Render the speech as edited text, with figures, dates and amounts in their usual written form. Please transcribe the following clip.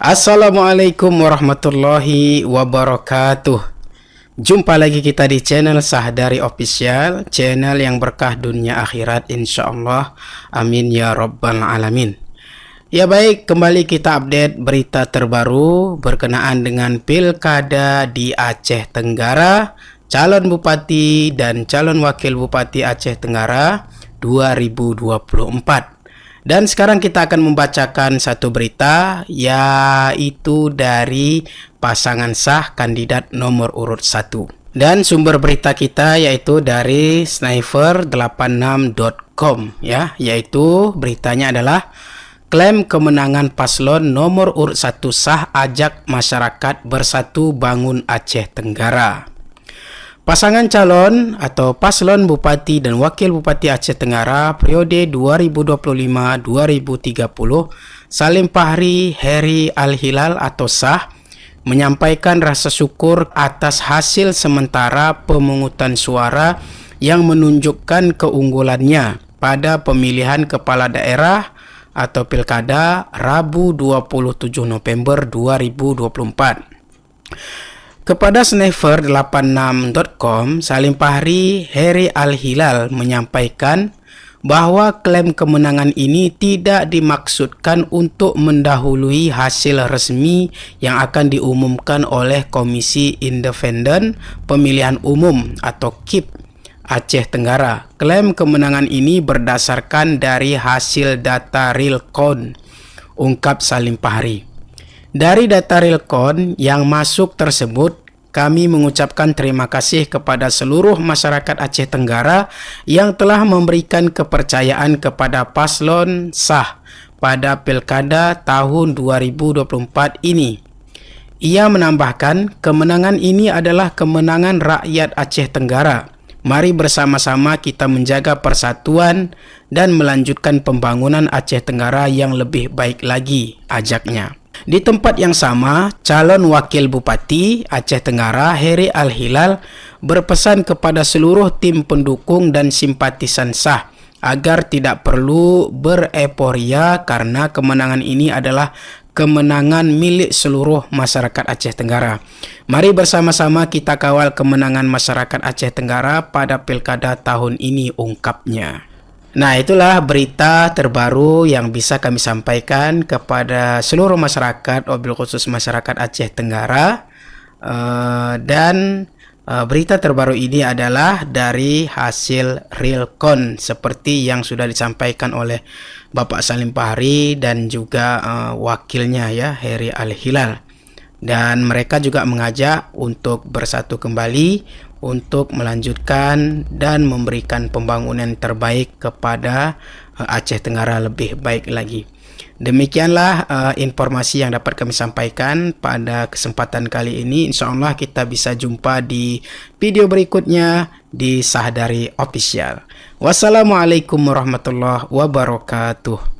Assalamualaikum warahmatullahi wabarakatuh. Jumpa lagi kita di channel Sahdari Official, channel yang berkah dunia akhirat insyaallah. Amin ya rabbal alamin. Ya baik, kembali kita update berita terbaru berkenaan dengan pilkada di Aceh Tenggara, calon bupati dan calon wakil bupati Aceh Tenggara 2024. Dan sekarang kita akan membacakan satu berita, yaitu dari pasangan sah kandidat nomor urut 1. Dan sumber berita kita yaitu dari sniper86.com ya, yaitu beritanya adalah klaim kemenangan paslon nomor urut 1 sah ajak masyarakat bersatu bangun Aceh Tenggara. Pasangan calon atau paslon Bupati dan Wakil Bupati Aceh Tenggara periode 2025-2030 Salim Fahri Heri Al-Hilal atau sah menyampaikan rasa syukur atas hasil sementara pemungutan suara yang menunjukkan keunggulannya pada pemilihan kepala daerah atau pilkada Rabu 27 November 2024. Kepada sniper86.com, Salim Fahri Heri Al-Hilal menyampaikan bahwa klaim kemenangan ini tidak dimaksudkan untuk mendahului hasil resmi yang akan diumumkan oleh Komisi Independen Pemilihan Umum atau KIP Aceh Tenggara. Klaim kemenangan ini berdasarkan dari hasil data real count, ungkap Salim Fahri. Dari data realcon yang masuk tersebut, kami mengucapkan terima kasih kepada seluruh masyarakat Aceh Tenggara yang telah memberikan kepercayaan kepada paslon sah pada pilkada tahun 2024 ini. Ia menambahkan, kemenangan ini adalah kemenangan rakyat Aceh Tenggara. Mari bersama-sama kita menjaga persatuan dan melanjutkan pembangunan Aceh Tenggara yang lebih baik lagi, ajaknya. Di tempat yang sama, calon wakil bupati Aceh Tenggara Heri Al-Hilal berpesan kepada seluruh tim pendukung dan simpatisan sah agar tidak perlu bereporia karena kemenangan ini adalah kemenangan milik seluruh masyarakat Aceh Tenggara. Mari bersama-sama kita kawal kemenangan masyarakat Aceh Tenggara pada pilkada tahun ini, ungkapnya. Nah, itulah berita terbaru yang bisa kami sampaikan kepada seluruh masyarakat, wabil khusus masyarakat Aceh Tenggara. Berita terbaru ini adalah dari hasil realcon seperti yang sudah disampaikan oleh Bapak Salim Fahri dan juga wakilnya ya, Heri Al-Hilal. Dan mereka juga mengajak untuk bersatu kembali untuk melanjutkan dan memberikan pembangunan terbaik kepada Aceh Tenggara lebih baik lagi. Demikianlah informasi yang dapat kami sampaikan pada kesempatan kali ini. InsyaAllah kita bisa jumpa di video berikutnya di Sahdari Official. Wassalamualaikum warahmatullahi wabarakatuh.